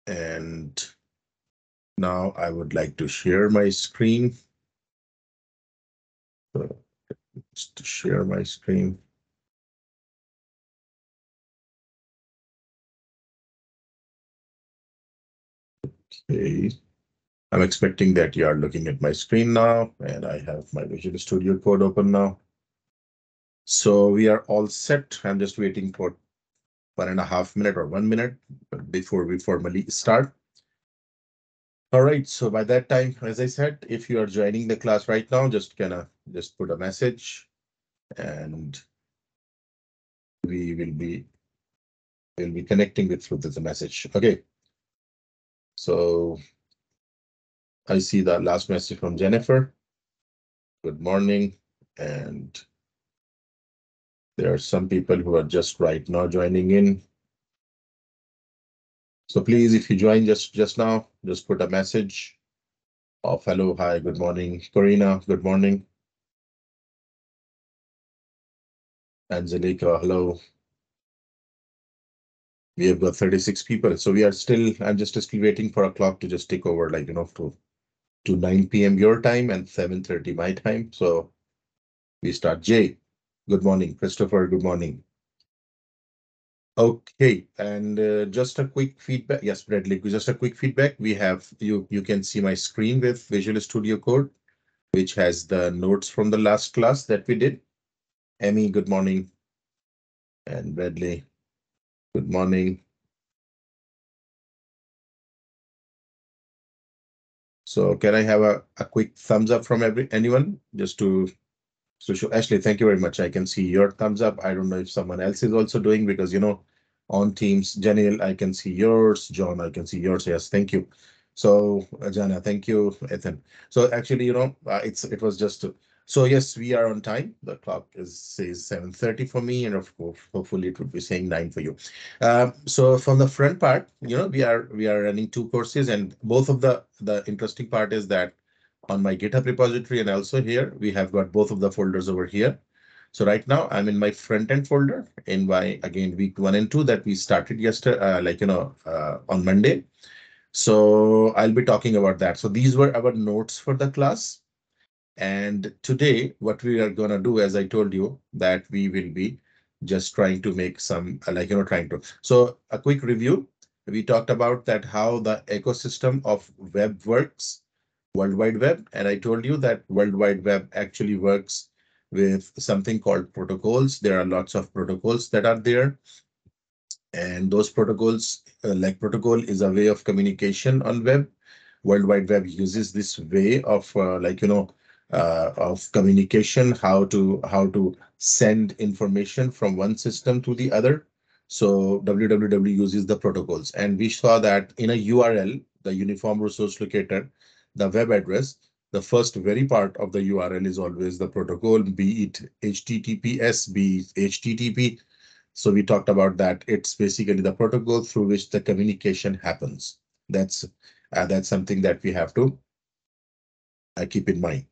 And now I would like to share my screen. So just to share my screen. Okay. I'm expecting that you are looking at my screen now, and I have my Visual Studio Code open now. So we are all set. I'm just waiting for 1.5 minutes or 1 minute before we formally start. All right, so by that time, as I said, if you are joining the class right now, just put a message and we'll be connecting with through the message. Okay. So I see the last message from Jennifer. Good morning. And there are some people who are just right now joining in. So please, if you join just now, just put a message of hello, hi, good morning. Corina, good morning. Angelica, hello. We have got 36 people. So we are still, I'm just still waiting for a clock to just take over, like, to 9 p.m. your time and 7:30 my time. So we start. Jay, good morning. Christopher, good morning. Okay, and just a quick feedback. Yes, Bradley, just a quick feedback. We have you can see my screen with Visual Studio Code, which has the notes from the last class that we did. Emmy, good morning. And Bradley, good morning. So can I have a quick thumbs up from anyone just to show? Ashley, thank you very much. I can see your thumbs up. I don't know if someone else is also doing because on Teams, Janil, I can see yours. John, I can see yours. Yes, thank you. So Jana, thank you, Ethan. So actually, it was just so yes, we are on time. The clock says 7:30 for me, and of course, hopefully it would be saying 9 for you. So from the front part, we are running two courses, and both of the interesting part is that on my GitHub repository and also here we have got both of the folders over here. So right now I'm in my front end folder in my again week 1 and 2 that we started yesterday, on Monday. So I'll be talking about that. So these were our notes for the class. And today, what we are going to do, as I told you, that we will be just trying to make some, trying to. So a quick review. We talked about that how the ecosystem of web works, World Wide Web. And I told you that World Wide Web actually works with something called protocols. There are lots of protocols that are there. And those protocols, like protocol is a way of communication on web. World Wide Web uses this way of of communication, how to send information from one system to the other. So WWW uses the protocols, and we saw that in a URL, the Uniform Resource Locator, the web address, the first very part of the URL is always the protocol, be it HTTPS, be it HTTP. So we talked about that. It's basically the protocol through which the communication happens. That's something that we have to keep in mind.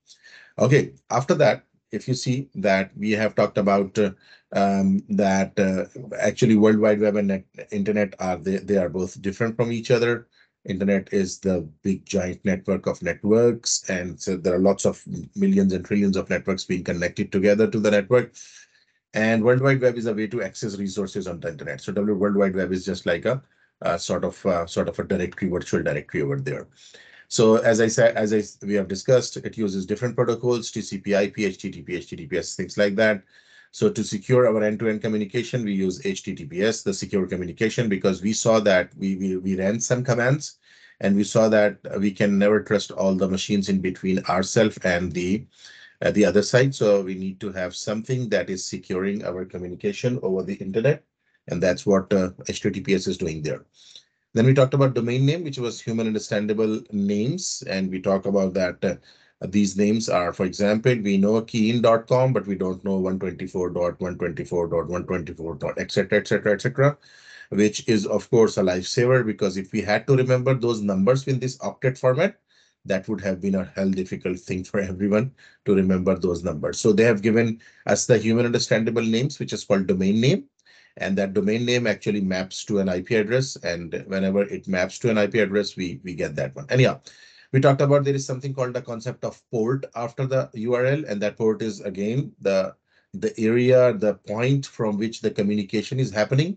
Okay, after that, if you see that we have talked about that actually World Wide Web and Internet they are both different from each other. Internet is the big giant network of networks, and so there are lots of millions and trillions of networks being connected together to the network. And World Wide Web is a way to access resources on the internet. So World Wide Web is just like a sort of a directory, virtual directory over there. So as I said, we have discussed, it uses different protocols, TCP/IP, HTTP, HTTPS, things like that. So to secure our end-to-end communication, we use HTTPS, the secure communication, because we saw that we ran some commands, and we saw that we can never trust all the machines in between ourselves and the other side. So we need to have something that is securing our communication over the internet. And that's what HTTPS is doing there. Then we talked about domain name, which was human understandable names. And we talk about that these names are, for example, we know keyin.com, but we don't know 124.124.124. etc., etc., etc., which is, of course, a lifesaver, because if we had to remember those numbers in this octet format, that would have been a hell difficult thing for everyone to remember those numbers. So they have given us the human understandable names, which is called domain name. and that domain name actually maps to an IP address. And whenever it maps to an IP address, we get that one. And yeah, we talked about there is something called the concept of port after the URL, and that port is again the area, the point from which the communication is happening.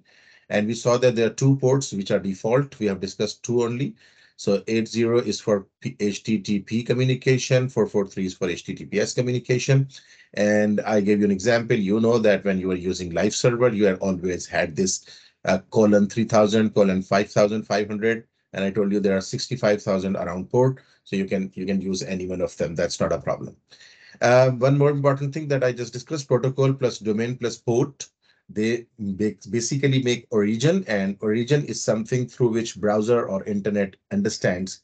And we saw that there are two ports which are default. We have discussed two only. So 80 is for HTTP communication, 443 is for HTTPS communication. And I gave you an example. You know that when you are using live server, you have always had this colon 3000, colon 5500. And I told you there are 65,000 around port. So you can use any one of them. That's not a problem. One more important thing that I just discussed, protocol plus domain plus port, they basically make origin, and origin is something through which browser or internet understands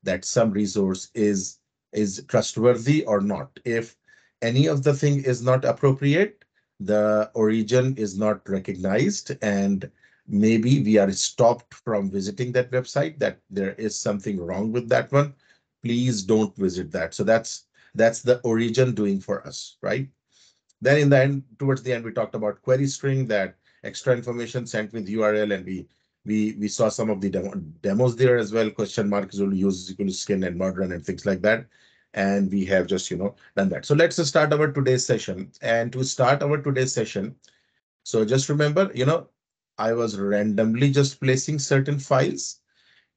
that some resource is trustworthy or not. If any of the thing is not appropriate, the origin is not recognized, and maybe we are stopped from visiting that website, that there is something wrong with that one. Please don't visit that. So that's the origin doing for us, right? Then in the end, towards the end, we talked about query string, that extra information sent with URL, and we saw some of the demos there as well. Question mark is equal to skin and murder and things like that. And we have just done that. So let's start our today's session. And to start our today's session, so just remember, I was randomly just placing certain files,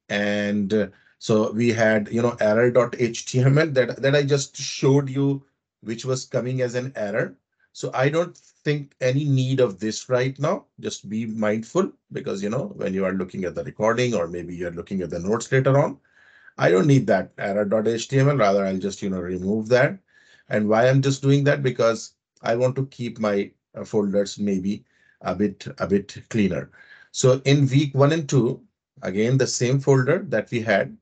and so we had error.html that I just showed you, which was coming as an error. So I don't think any need of this right now. Just be mindful, because when you are looking at the recording, or maybe you're looking at the notes later on, I don't need that error.html. Rather, I'll just remove that. And why I'm just doing that, because I want to keep my folders maybe a bit cleaner. So in week 1 and 2, again, the same folder that we had,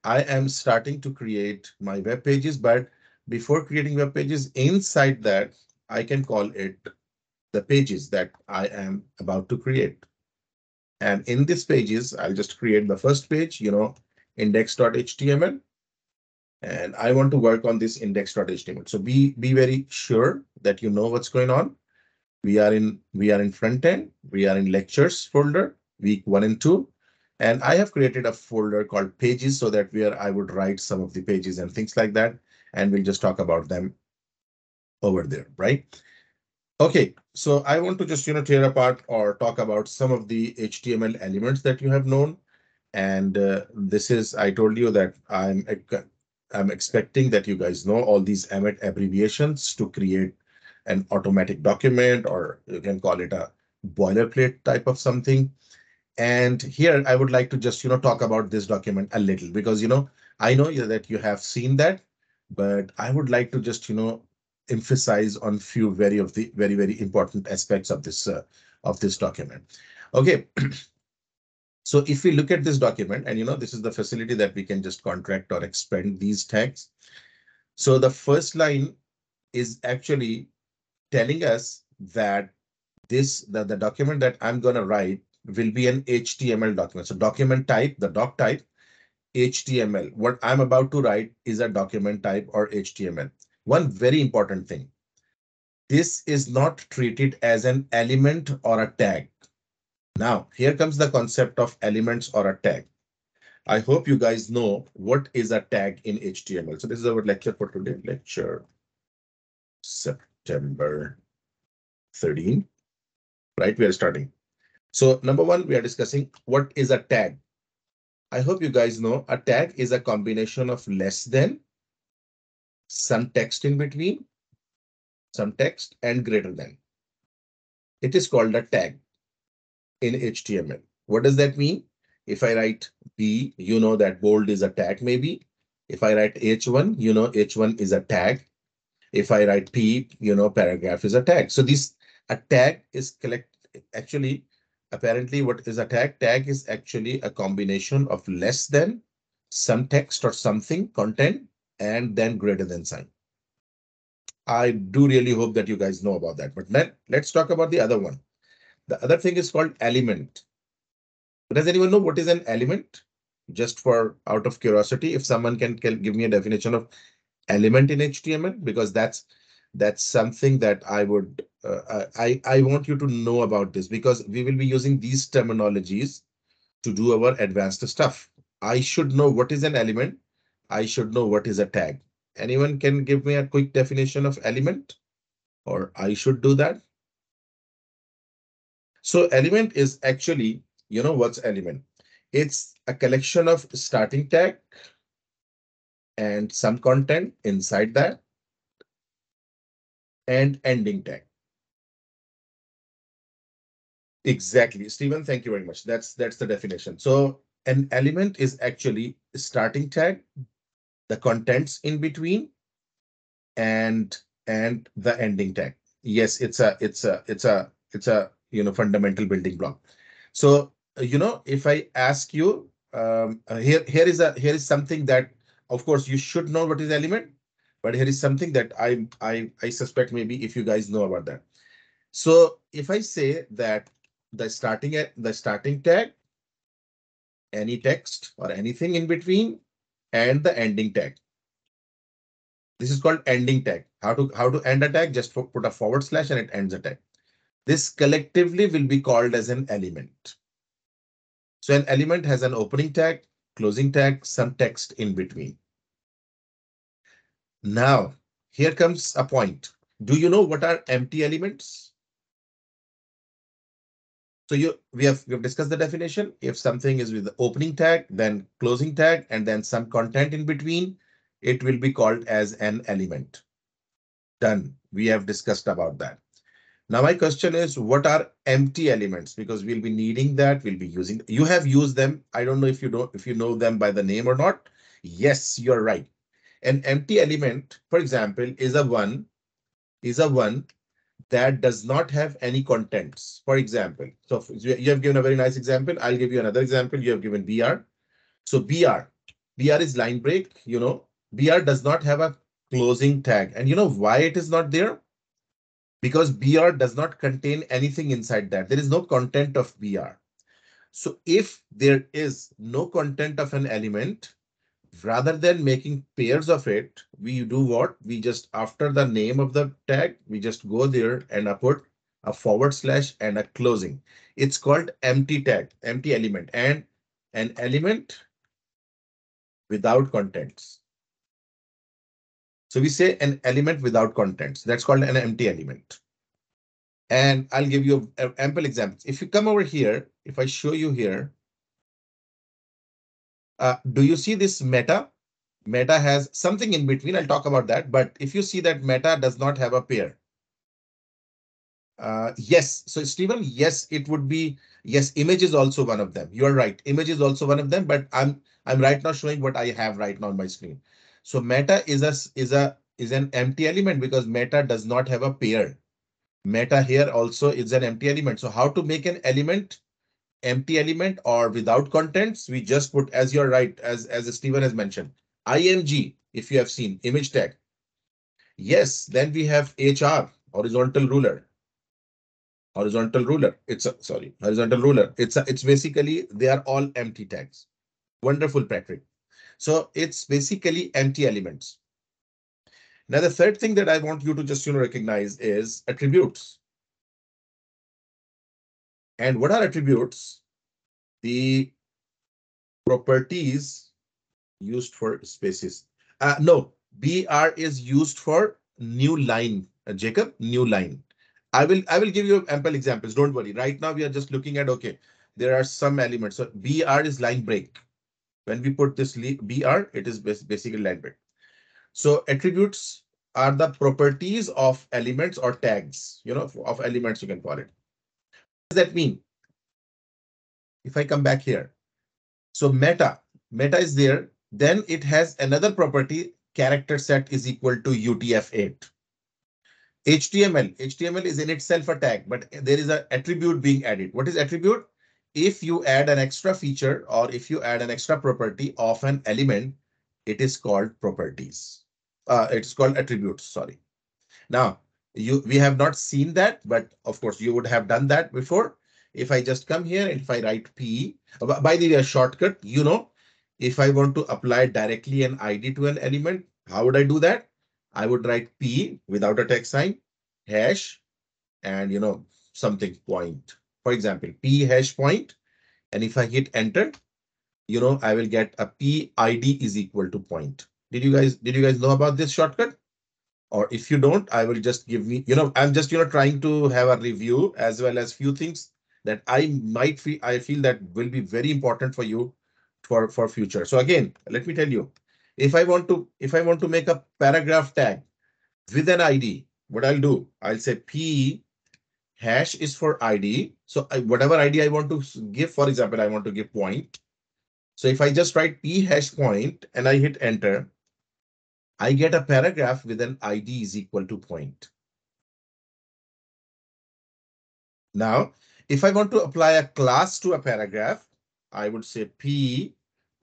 I am starting to create my web pages. But before creating web pages, inside that, I can call it the pages that I am about to create. And in these pages, I'll just create the first page, index.html. And I want to work on this index.html. So be very sure that you know what's going on. We are in front end. We are in lectures folder, week 1 and 2. And I have created a folder called pages, so that where I would write some of the pages and things like that. And we'll just talk about them over there, right? Okay, so I want to just tear apart or talk about some of the HTML elements that you have known. And this is, I told you that I'm expecting that you guys know all these Emmet abbreviations to create an automatic document, or you can call it a boilerplate type of something. And here I would like to just talk about this document a little, because I know that you have seen that, but I would like to just emphasize on few very important aspects of this document. Okay. So if we look at this document, and this is the facility that we can just contract or expand these tags. So the first line is actually telling us that the document that I'm going to write will be an HTML document. So document type, the doc type, HTML. What I'm about to write is a document type or HTML. One very important thing. This is not treated as an element or a tag. Now, here comes the concept of elements or a tag. I hope you guys know what is a tag in HTML. So this is our lecture for today, lecture September 13, right? We are starting. So number one, we are discussing what is a tag. I hope you guys know a tag is a combination of less than, some text in between, some text, and greater than. It is called a tag in HTML. What does that mean? If I write B, you know that bold is a tag maybe. If I write H1, you know H1 is a tag. If I write P, you know paragraph is a tag. So a tag is actually, apparently what is a tag? Tag is actually a combination of less than, some text or something, content, and then greater than sign. I do really hope that you guys know about that. But let's talk about the other one. The other thing is called element. Does anyone know what is an element? Just for out of curiosity, if someone can give me a definition of element in HTML, because that's That's something that I would, I want you to know about this, because we will be using these terminologies to do our advanced stuff. I should know what is an element. I should know what is a tag. Anyone can give me a quick definition of element, or I should do that? So element is actually, what's element? It's a collection of starting tag and some content inside that and ending tag. Exactly, Stephen. Thank you very much. That's the definition. So an element is actually starting tag, the contents in between, and the ending tag. Yes, it's a fundamental building block. So if I ask you, here is something that, of course, you should know what is element, but here is something that I suspect maybe if you guys know about that. So if I say that the starting tag, any text or anything in between, and the ending tag. This is called ending tag. How to end a tag? Just put a forward slash and it ends a tag. This collectively will be called as an element. So an element has an opening tag, closing tag, some text in between. Now, here comes a point. Do you know what are empty elements? So we have discussed the definition. If something is with the opening tag, then closing tag, and then some content in between, it will be called as an element. Done. We have discussed about that. Now my question is, what are empty elements? Because we'll be needing that, we'll be using. You have used them. I don't know if you know them by the name or not. Yes, you're right. An empty element, for example, is a one that does not have any contents. For example, so you have given a very nice example. I'll give you another example. You have given BR. So BR is line break. BR does not have a closing tag. And you know why it is not there? Because BR does not contain anything inside that. There is no content of BR. So if there is no content of an element, rather than making pairs of it, we do what? We just, after the name of the tag, we just go there and put a forward slash and a closing. It's called empty tag, empty element, and an element without contents. So we say an element without contents. That's called an empty element. And I'll give you ample examples. If you come over here, if I show you here, do you see this meta? Meta has something in between. I'll talk about that. But if you see that meta does not have a pair. Yes. So Stephen, yes, it would be, yes, image is also one of them. You're right. Image is also one of them, but I'm right now showing what I have right now on my screen. So meta is an empty element because meta does not have a pair. Meta here also is an empty element. So how to make an element empty element or without contents? We just put, as you're right, as Stephen has mentioned, IMG, if you have seen image tag. Yes, then we have HR, horizontal ruler. Horizontal ruler. Horizontal ruler. It's basically, they are all empty tags. Wonderful, Patrick. So it's basically empty elements. Now, the third thing that I want you to just recognize is attributes. And what are attributes? The properties used for spaces. No, BR is used for new line, Jacob, new line. I will give you ample examples. Don't worry. Right now we are just looking at, okay, there are some elements. So BR is line break. When we put this BR, it is basically line break. So attributes are the properties of elements or tags, of elements, you can call it. What does that mean? If I come back here, so meta is there. Then it has another property, character set is equal to UTF-8. HTML is in itself a tag, but there is an attribute being added. What is attribute? If you add an extra feature or if you add an extra property of an element, it is called properties. It's called attributes, sorry. Now, we have not seen that, but of course you would have done that before. If I just come here and if I write P, by the way, a shortcut, if I want to apply directly an ID to an element, how would I do that? I would write P without a text sign, hash, and something point. For example, P hash point, and if I hit enter, I will get a PID is equal to point. Did you guys know about this shortcut? Or if you don't, I will just give me, I'm just, trying to have a review as well as few things that I feel that will be very important for you for future. So again, let me tell you, if I want to make a paragraph tag with an ID, what I'll do, I'll say P hash is for ID. So whatever ID I want to give, for example, I want to give point. So if I just write P hash point and I hit enter, I get a paragraph with an ID is equal to point. Now, if I want to apply a class to a paragraph, I would say P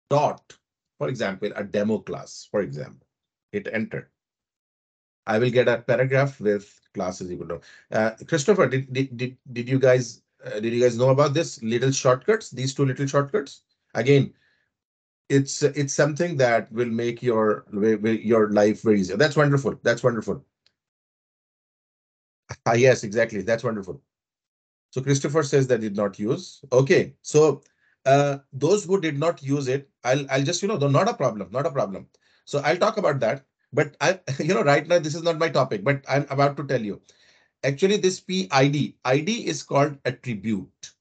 dot, for example, a demo class, for example, hit enter. I will get a paragraph with class is equal to. Christopher, did you guys know about this little shortcuts? These two little shortcuts. Again, it's something that will make your life very easy. That's wonderful. That's wonderful. Yes, exactly. That's wonderful. So Christopher says that did not use. Okay, so those who did not use it, I'll just though, not a problem, not a problem. So I'll talk about that. But I right now this is not my topic, but I'm about to tell you. Actually, this ID is called attribute.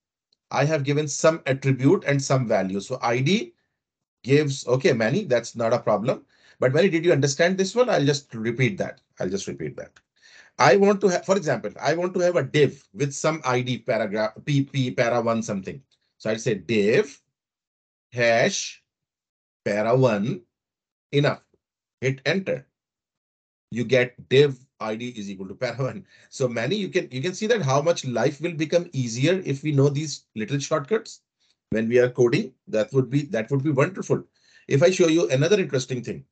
I have given some attribute and some value. So ID gives, okay, Manny, that's not a problem. But Manny, did you understand this one? I'll just repeat that. I want to have, for example, I want to have a div with some ID paragraph, PP para one something. So I'll say div hash para one, enough. Hit enter. You get div ID is equal to para one. So Manny, you can see that how much life will become easier if we know these little shortcuts when we are coding. That would be wonderful. If I show you another interesting thing.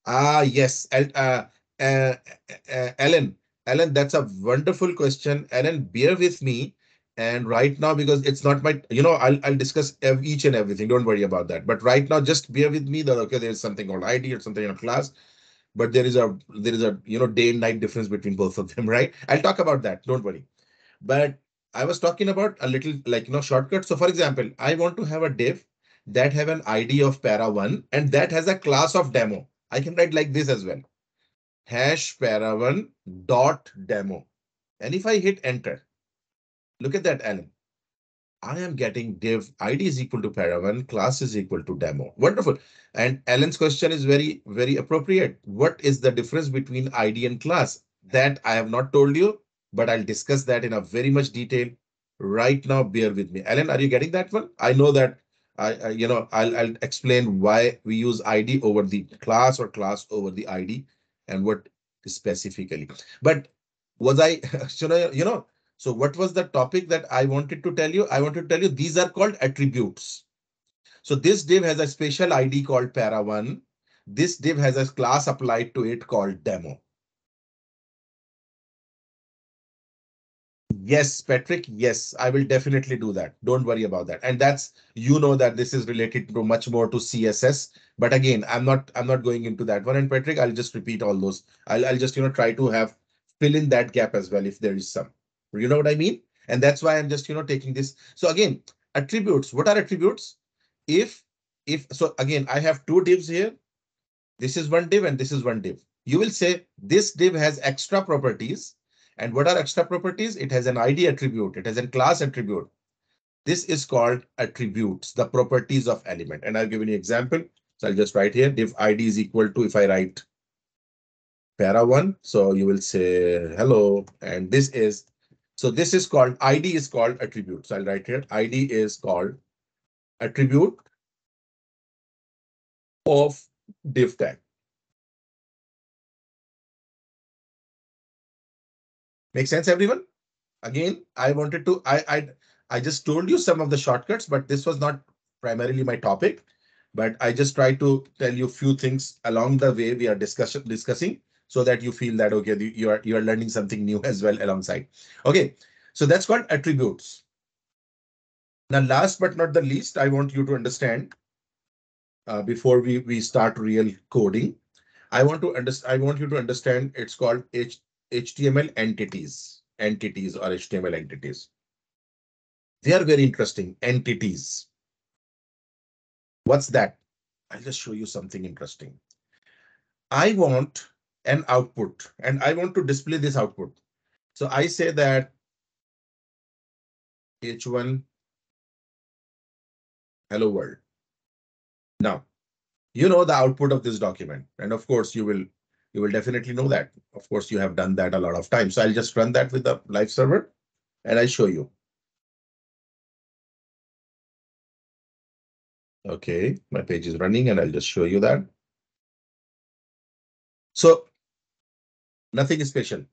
Yes, uh, Ellen. Ellen, that's a wonderful question. Ellen, bear with me. And right now, because it's not my, I'll discuss each and everything. Don't worry about that. But right now, just bear with me that okay, there's something called ID or something in a class, but there is a day and night difference between both of them, right? I'll talk about that. Don't worry. But I was talking about a little like shortcut. So for example, I want to have a div that have an ID of para one and that has a class of demo. I can write like this as well. Hash para one dot demo. And if I hit enter, look at that, Alan. I am getting div ID is equal to para one, class is equal to demo. Wonderful. And Alan's question is very, very appropriate. What is the difference between ID and class? That I have not told you, but I'll discuss that in a very much detail right now. Bear with me. Alan, are you getting that one? I know that I'll explain why we use ID over the class or class over the ID and what specifically. But was I, should I, so what was the topic that I wanted to tell you? I wanted to tell you these are called attributes. So this div has a special ID called para1. This div has a class applied to it called demo. Yes, Patrick. Yes, I will definitely do that. Don't worry about that. And that's, that this is related to much more to CSS. But again, I'm not going into that one. And Patrick, I'll just repeat all those. I'll just, try to have fill in that gap as well if there is some. You know what I mean? And that's why I'm just, taking this. So again, attributes. What are attributes? If so again, I have two divs here. This is one div and this is one div. You will say this div has extra properties. And what are extra properties? It has an ID attribute. It has a class attribute. This is called attributes, the properties of element. And I'll give you an example. So I'll just write here div ID is equal to, if I write para one. So you will say hello. And this is, so this is called, ID is called attribute. So I'll write here ID is called attribute of div tag. Make sense, everyone? Again, I just told you some of the shortcuts, but this was not primarily my topic. But I just try to tell you a few things along the way we are discussing so that you feel that okay, you are learning something new as well alongside. Okay, so that's called attributes. Now, last but not the least, I want you to understand before we start real coding. I want you to understand it's called HTML entities or HTML entities. They are very interesting. Entities. What's that? I'll just show you something interesting. I want an output and I want to display this output. So I say that H1 hello world. Now, you know the output of this document. And of course, you will definitely know that. Of course, you have done that a lot of times. So I'll just run that with the live server and I'll show you. Okay, my page is running and I'll just show you that. So nothing is special.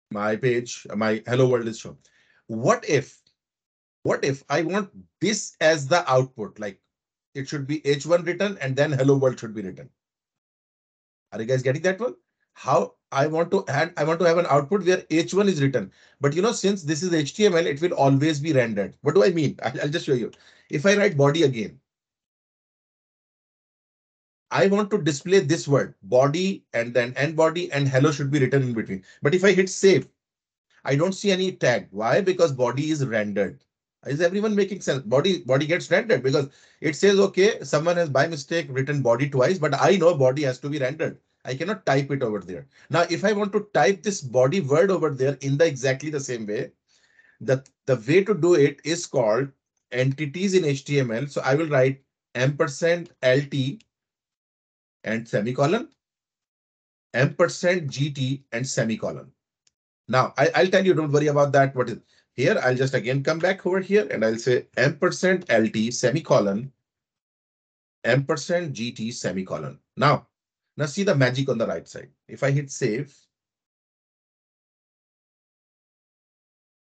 My page, my hello world is shown. What if I want this as the output? Like it should be H1 written and then hello world should be written. Are you guys getting that one? How I want to add, I want to have an output where H1 is written. But you know, since this is HTML, it will always be rendered. What do I mean? I'll just show you. If I write body again, I want to display this word body and then end body and hello should be written in between. But if I hit save, I don't see any tag. Why? Because body is rendered. Is everyone making sense? Body gets rendered because it says, okay, someone has by mistake written body twice, but I know body has to be rendered. I cannot type it over there. Now, if I want to type this body word over there in the exactly the same way, the way to do it is called entities in HTML. So I will write ampersand LT and semicolon, ampersand GT and semicolon. Now, I'll tell you, don't worry about that. What is here? I'll just again come back over here and I'll say ampersand LT semicolon, ampersand GT semicolon. Now see the magic on the right side. If I hit save,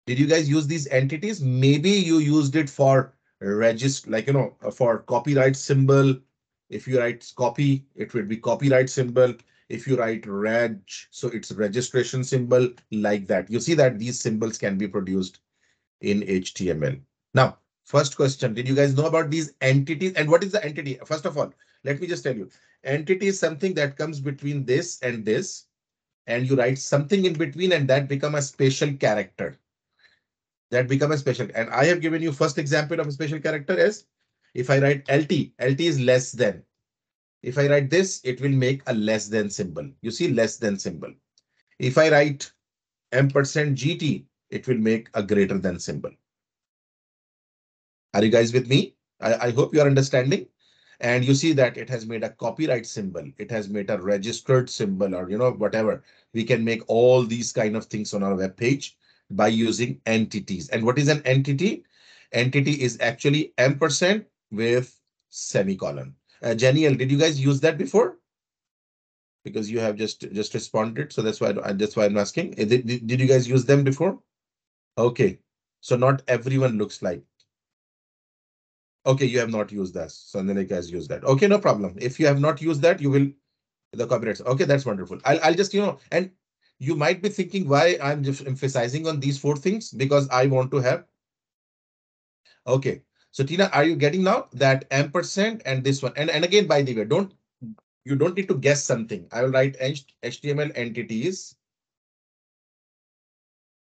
did you guys use these entities? Maybe you used it for register, like, you know, for copyright symbol. If you write copy, it would be copyright symbol. If you write reg, so it's registration symbol like that. You see that these symbols can be produced in HTML. Now, first question, did you guys know about these entities? And what is the entity? First of all, let me just tell you, entity is something that comes between this, and you write something in between and that become a special character. And I have given you first example of a special character as if I write LT is less than. If I write this, it will make a less than symbol. You see less than symbol. If I write ampersand GT, it will make a greater than symbol. Are you guys with me? I hope you are understanding. And you see that it has made a copyright symbol. It has made a registered symbol, or, you know, whatever. We can make all these kind of things on our web page by using entities. And what is an entity? Entity is actually ampersand with semicolon. Janiel, did you guys use that before? Because you have just responded. So that's why I'm asking. Did you guys use them before? Okay. So not everyone looks like. Okay, you have not used that. So then has used that. Okay, no problem. If you have not used that, you will the copyrights. Okay, that's wonderful. I'll just, you know, and you might be thinking why I'm just emphasizing on these 4 things, because I want to have. Okay, so Tina, are you getting now that ampersand and this one? And again, by the way, you don't need to guess something. I will write HTML entities.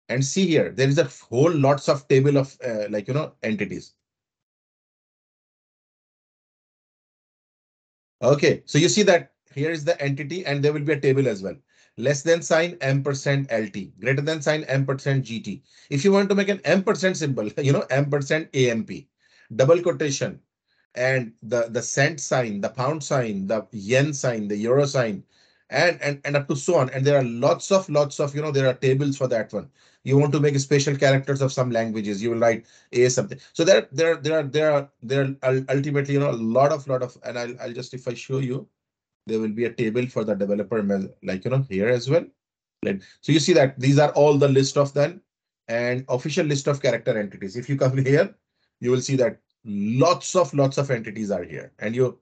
And see here, there is a whole lots of table of like, you know, entities. Okay, so you see that here is the entity and there will be a table as well. Less than sign ampersand LT, greater than sign ampersand GT. If you want to make an ampersand symbol, you know, ampersand AMP, double quotation, and the cent sign, the pound sign, the yen sign, the euro sign, and up to so on. And there are lots of, you know, there are tables for that one. You want to make special characters of some languages, you will write a something. So there are ultimately, you know, a lot of, and I'll just, if I show you, there will be a table for the developer, like, you know, here as well. So you see that these are all the list of them and official list of character entities. If you come here, you will see that lots of entities are here, and you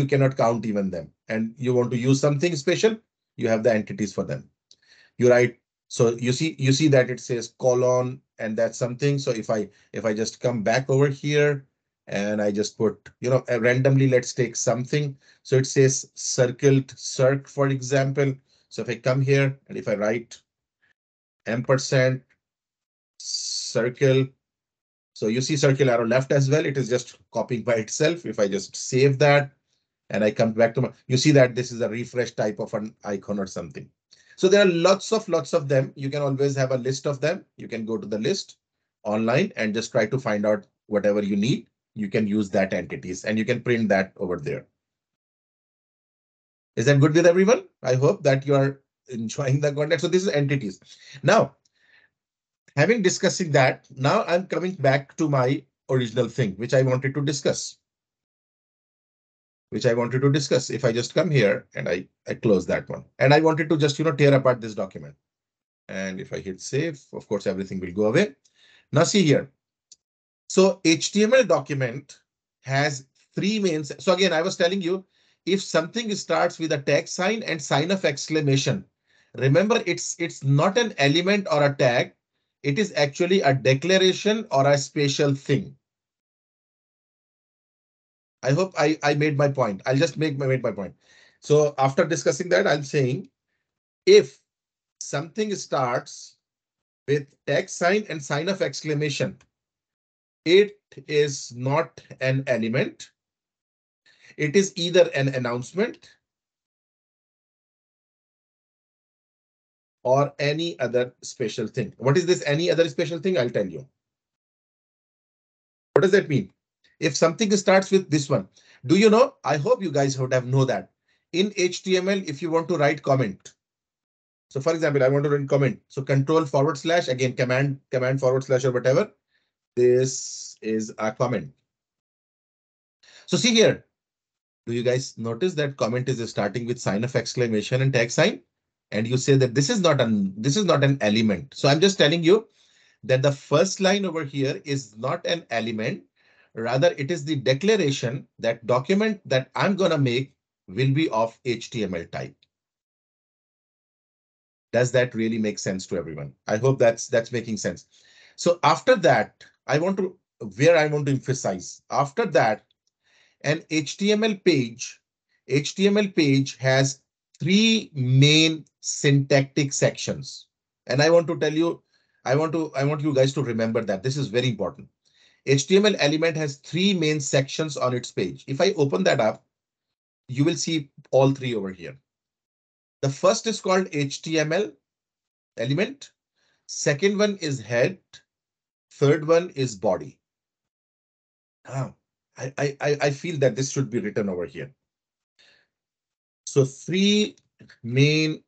cannot count even them. And you want to use something special, you have the entities for them. You write. So you see that it says colon and that's something. So if I just come back over here and I just put, randomly, let's take something. So it says circled circ, for example. So if I come here and if I write ampersand circle, so you see circle arrow left as well. It is just copying by itself. If I just save that and I come back to you see that this is a refresh type of an icon or something. So there are lots of them. You can always have a list of them. You can go to the list online and just try to find out whatever you need. You can use that entities and you can print that over there. Is that good with everyone? I hope that you are enjoying the content. So this is entities. Now, having discussing that, now I'm coming back to my original thing, which I wanted to discuss. If I just come here and I close that one, and I wanted to just, tear apart this document. And if I hit save, of course, everything will go away. Now see here. So HTML document has three main. So again, I was telling you, if something starts with a tag sign and sign of exclamation, remember it's not an element or a tag. It is actually a declaration or a special thing. I hope I made my point. I'll just made my point. So after discussing that, I'm saying if something starts with tag sign and sign of exclamation, it is not an element. It is either an announcement or any other special thing. What is this any other special thing? I'll tell you. What does that mean? If something starts with this one, do you know? I hope you guys would have know that in HTML, if you want to write comment. So for example, I want to run comment. So control / again, command / or whatever. This is a comment. So see here, do you guys notice that comment is starting with sign of exclamation and tag sign? And you say that this is not an element. So I'm just telling you that the first line over here is not an element. Rather, it is the declaration that document that I'm going to make will be of HTML type. Does that really make sense to everyone? I hope that's making sense. So after that, I want to emphasize after that, an HTML page has three main syntactic sections. And I want to tell you, I want you guys to remember that this is very important. HTML element has three main sections on its page. If I open that up, you will see all three over here. The first is called HTML element. Second one is head. Third one is body. I feel that this should be written over here. So three main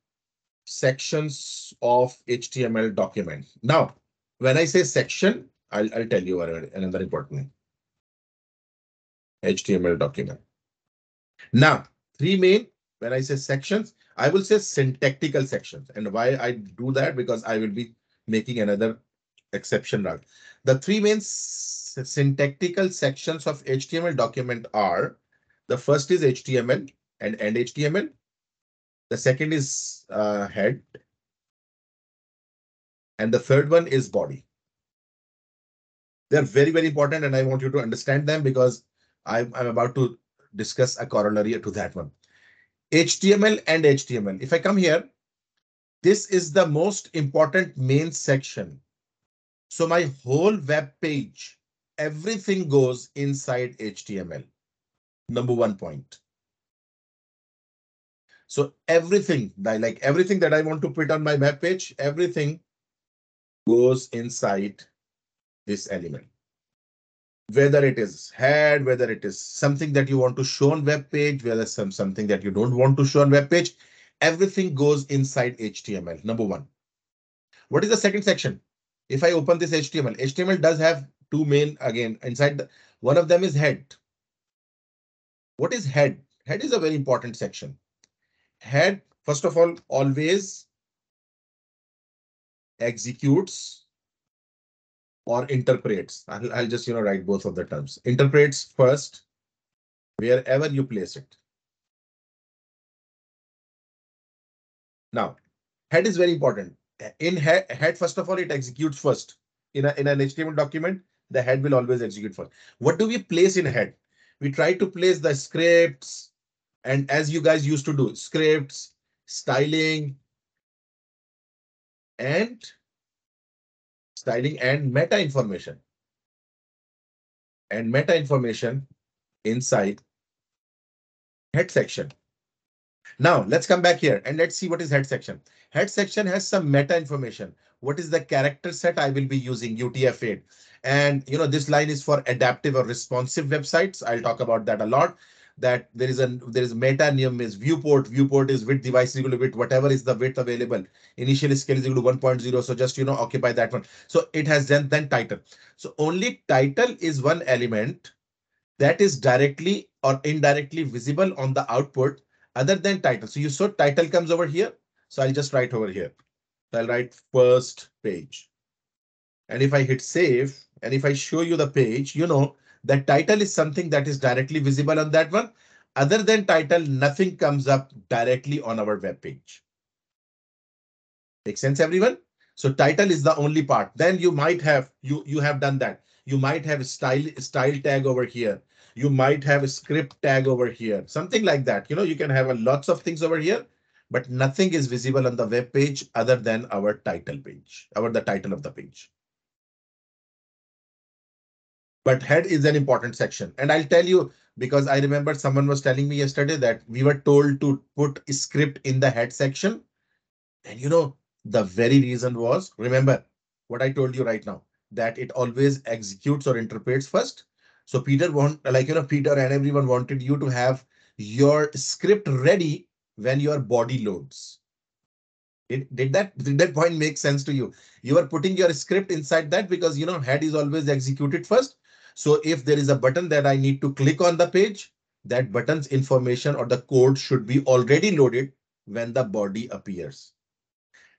sections of HTML document. Now, when I say section, I'll tell you another important thing. HTML document. Now, three main, when I say sections, I will say syntactical sections. And why I do that? Because I will be making another exception now. The three main syntactical sections of HTML document are, the first is HTML and end HTML. The second is head. And the third one is body. They're very, very important, and I want you to understand them because I'm about to discuss a corollary to that one. HTML and HTML. If I come here, this is the most important main section. So my whole web page, everything goes inside HTML. Number one point. So everything, like everything that I want to put on my web page, everything goes inside this element. Whether it is head, whether it is something that you want to show on web page, whether something that you don't want to show on web page, everything goes inside HTML. Number one. What is the second section? If I open this HTML does have two main, again, inside one of them is head. What is head? Head is a very important section. Head, first of all, always executes or interprets. I'll just write both of the terms. Interprets first wherever you place it. Now, head is very important. In head, first of all, it executes first in an HTML document. the head will always execute first. What do we place in head? We try to place the scripts, and as you guys used to do, scripts, styling, and meta information inside head section. Now let's come back here and let's see what is head section. Head section has some meta information. What is the character set I will be using? UTF-8. And this line is for adaptive or responsive websites. I'll talk about that a lot. That there is meta name is viewport. Viewport is width, device is equal to width, whatever is the width available. Initial scale is equal to 1.0. So just occupy that one. So it has then title. So only title is one element that is directly or indirectly visible on the output other than title. So you saw title comes over here. So I'll just write over here. I'll write first page. And if I hit save and if I show you the page, that title is something that is directly visible on that one. Other than title, nothing comes up directly on our web page. Make sense, everyone? So title is the only part. Then you might have, you have done that. You might have a style tag over here. You might have a script tag over here, something like that. You can have lots of things over here, but nothing is visible on the web page other than our title page, the title of the page. But head is an important section. And I'll tell you, because I remember someone was telling me yesterday that we were told to put a script in the head section. And the very reason was, remember what I told you right now, that it always executes or interprets first. So Peter Peter and everyone wanted you to have your script ready when your body loads. Did that point make sense to you? You are putting your script inside that because head is always executed first. So if there is a button that I need to click on the page, that button's information or the code should be already loaded when the body appears.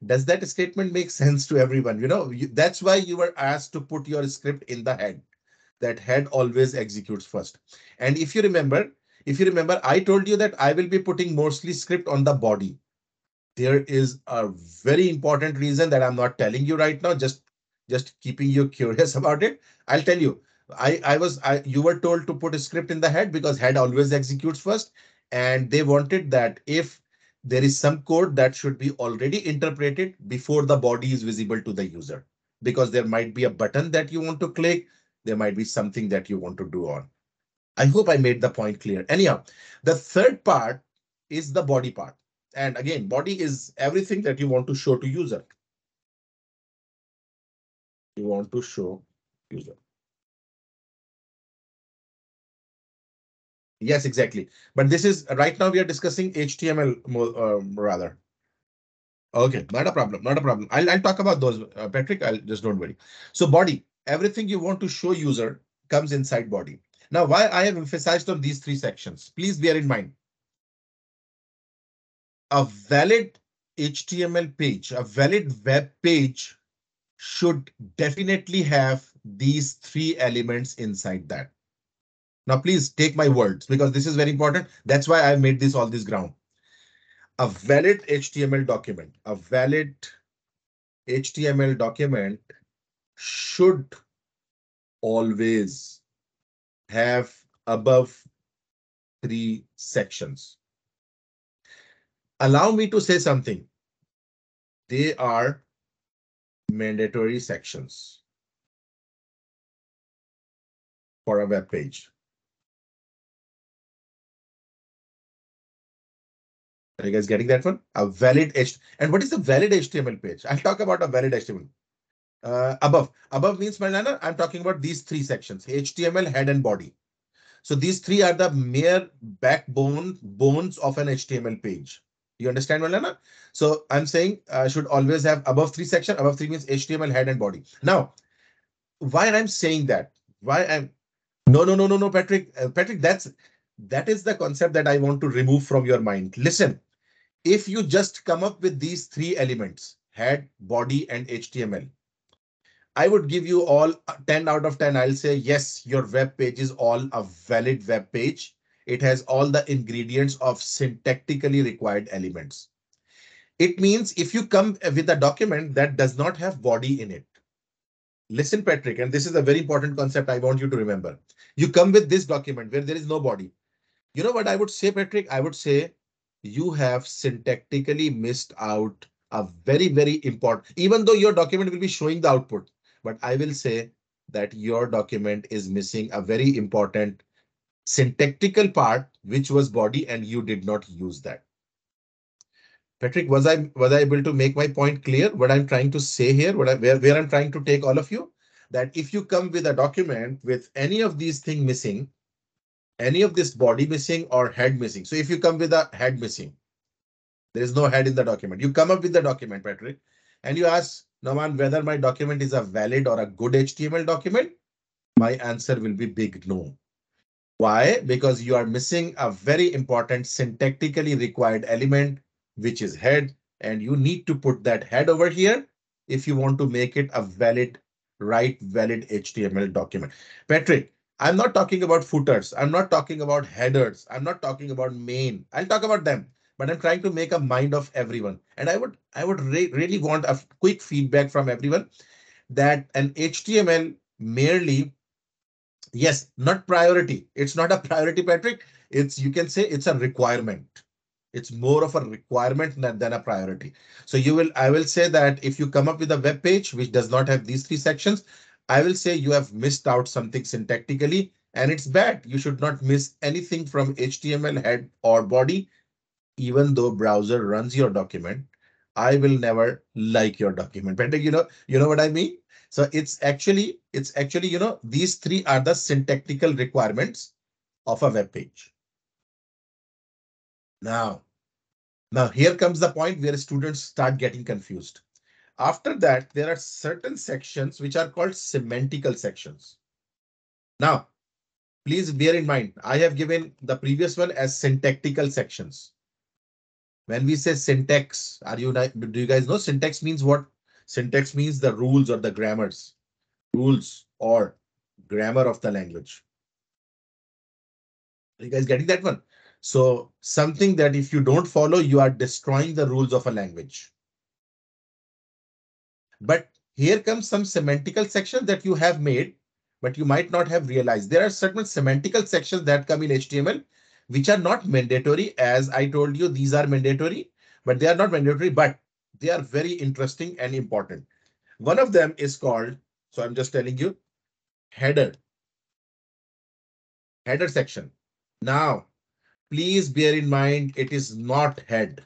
Does that statement make sense to everyone? That's why you were asked to put your script in the head. That head always executes first. And if you remember, I told you that I will be putting mostly script on the body. There is a very important reason that I'm not telling you right now, just keeping you curious about it. I'll tell you. You were told to put a script in the head because head always executes first. And they wanted that if there is some code that should be already interpreted before the body is visible to the user, because there might be a button that you want to click. There might be something that you want to do on. I hope I made the point clear. Anyhow, the third part is the body part. And again, body is everything that you want to show to user. You want to show user. Yes, exactly. But this is right now we are discussing HTML rather. Okay, not a problem. Not a problem. I'll talk about those, Patrick. I'll just don't worry. So body, everything you want to show user comes inside body. Now, why I have emphasized on these three sections, please bear in mind. A valid HTML page, a valid web page should definitely have these three elements inside that. Now, please take my words because this is very important. That's why I made all this ground. A valid HTML document, should always have above three sections. Allow me to say something. They are mandatory sections for a web page. Are you guys getting that one? A valid HTML. And what is a valid HTML page? I'll talk about a valid HTML. Above means, Marlana, I'm talking about these three sections: HTML, head, and body. So these three are the mere bones of an HTML page. You understand, Marlana? So I'm saying should always have above three section. Above three means HTML, head, and body. Now, why I'm saying that? No, Patrick. Patrick, that is the concept that I want to remove from your mind. Listen, if you just come up with these three elements, head, body, and HTML, I would give you all 10 out of 10. I'll say, yes, your web page is all a valid web page. It has all the ingredients of syntactically required elements. It means if you come with a document that does not have body in it, Listen, Patrick, and this is a very important concept I want you to remember. You come with this document where there is no body. You know what I would say, Patrick? I would say you have syntactically missed out a very, very important, even though your document will be showing the output, but I will say that your document is missing a very important syntactical part, which was body, and you did not use that. Patrick, was I able to make my point clear? What I'm trying to say here, where I'm trying to take all of you, that if you come with a document with any of these things missing, any of this body missing or head missing. So if you come with a head missing, there is no head in the document. You come up with the document, Patrick, and you ask Naman whether my document is a valid or a good HTML document. My answer will be big no. Why? Because you are missing a very important syntactically required element, which is head, and you need to put that head over here if you want to make it a valid, valid HTML document. Patrick, I'm not talking about footers. I'm not talking about headers. I'm not talking about main. I'll talk about them, but I'm trying to make a mind of everyone. And I would really want a quick feedback from everyone that an HTML merely, yes, not priority. It's not a priority, Patrick. It's, you can say it's a requirement. It's more of a requirement than a priority. So I will say that if you come up with a web page which does not have these three sections, I will say you have missed out something syntactically, and it's bad. You should not miss anything from HTML head or body, even though browser runs your document. I will never like your document. Patrick, you know what I mean? So it's actually, these three are the syntactical requirements of a web page. Now, now here comes the point where students start getting confused. After that, there are certain sections which are called semantical sections. Now, please bear in mind, I have given the previous one as syntactical sections. When we say syntax, do you guys know syntax means what? Syntax means the rules or the grammars, rules or grammar of the language. Are you guys getting that one? So something that if you don't follow, you are destroying the rules of a language. But here comes some semantical sections that you have made, but you might not have realized. There are certain semantical sections that come in HTML, which are not mandatory. As I told you, these are mandatory, but they are not mandatory, but they are very interesting and important. One of them is called, so I'm just telling you, header section. Now, please bear in mind, it is not head.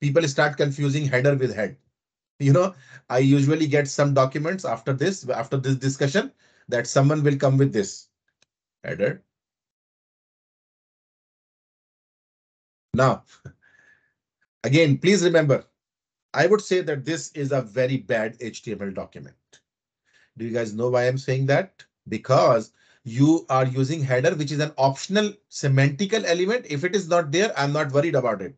People start confusing header with head. I usually get some documents after this discussion that someone will come with this header. Now, again, please remember, I would say that this is a very bad HTML document. Do you guys know why I'm saying that? Because you are using header, which is an optional semantical element. If it is not there, I'm not worried about it.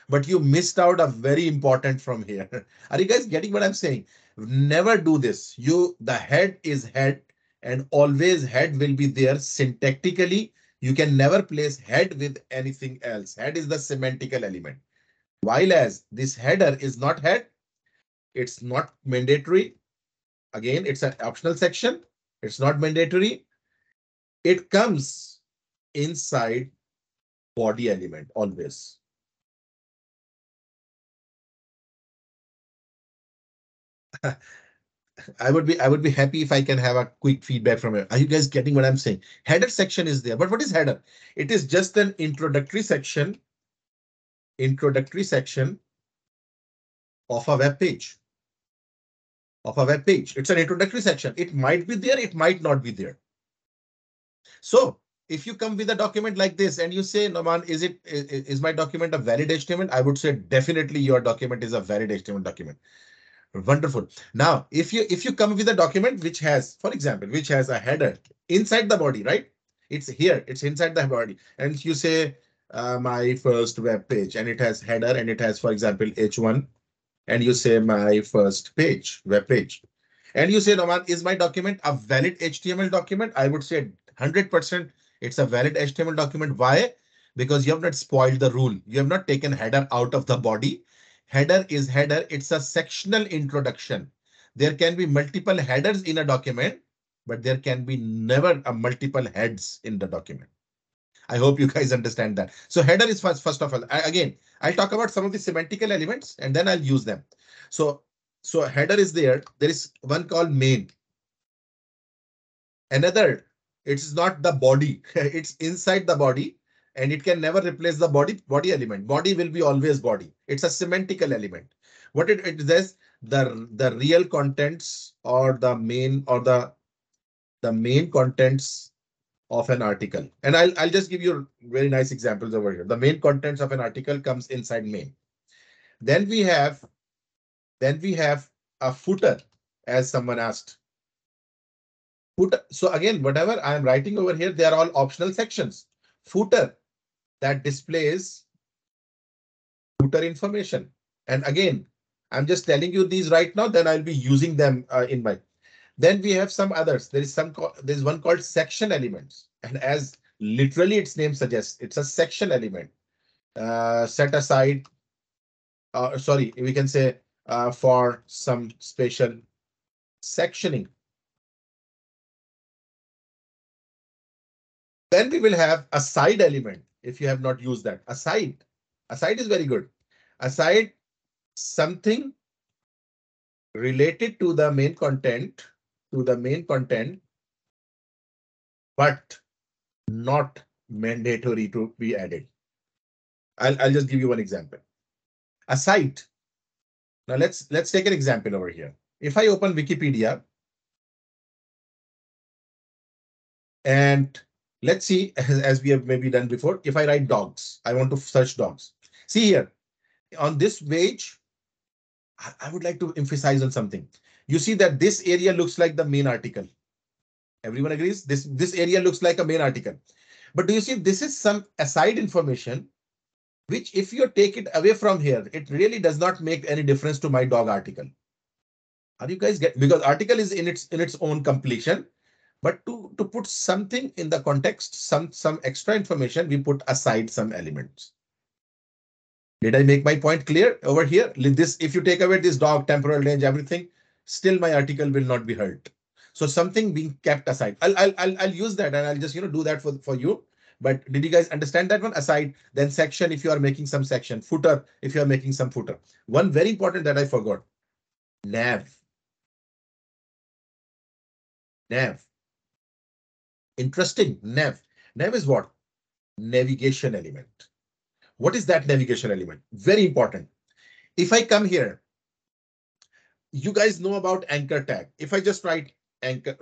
But you missed out a very important from here. Are you guys getting what I'm saying? Never do this. The head is head, and always head will be there syntactically. You can never place head with anything else. Head is the semantical element. While as this header is not head, it's not mandatory. Again, it's an optional section. It's not mandatory. It comes inside body element always. I would be happy if I can have a quick feedback from you. Are you guys getting what I'm saying? Header section is there, but what is header? It is just an introductory section of a web page. It's an introductory section. It might be there, it might not be there. So if you come with a document like this and you say, Noman, is my document a valid HTML? I would say definitely your document is a valid HTML document. Wonderful. Now, if you come with a document which has, for example, which has a header inside the body, right? It's here, it's inside the body. And you say my first web page, and it has header, and it has, for example, H1, and you say my first page, web page. And you say, Noman, is my document a valid HTML document? I would say 100% it's a valid HTML document. Why? Because you have not spoiled the rule. You have not taken header out of the body. Header is header. It's a sectional introduction. There can be multiple headers in a document, but there can be never a multiple heads in the document. I hope you guys understand that. So header is first of all. Again, I'll talk about some of the semantical elements and then I'll use them. So header is there. There is one called main. Another, it's not the body. It's inside the body, and it can never replace the body element. Body will be always body. It's a semantical element. What it says, the real contents or the main contents of an article. And I'll just give you very nice examples over here. The main contents of an article comes inside main. Then we have a footer, as someone asked. Footer. So again, whatever I am writing over here, they are all optional sections. Footer, that displays footer information. And again, I'm just telling you these right now, then I'll be using them in my. Then we have some others. There's one called section elements. And as literally its name suggests, it's a section element. Set aside, sorry, we can say for some special sectioning. Then we will have a side element. If you have not used that, a side is very good. Aside, something related to the main content, but not mandatory to be added. I'll just give you one example. A site. Now let's take an example over here. If I open Wikipedia and let's see, as we have maybe done before, if I write dogs, I want to search dogs. See here on this page, I would like to emphasize on something. You see that this area looks like the main article. Everyone agrees? This area looks like a main article. But do you see this is some aside information, which if you take it away from here, it really does not make any difference to my dog article. Are you guys get, because article is in its own completion, but to put something in the context, some extra information, we put aside some elements. Did I make my point clear over here? This, if you take away this dog, temporal range, everything, still my article will not be hurt. So something being kept aside. I'll use that and I'll just do that for you. But did you guys understand that one? Aside, then section if you are making some section, footer if you are making some footer. One very important that I forgot. Nav. Interesting. Nav is what? Navigation element. What is that navigation element? Very important. If I come here, you guys know about anchor tag. If I just write anchor,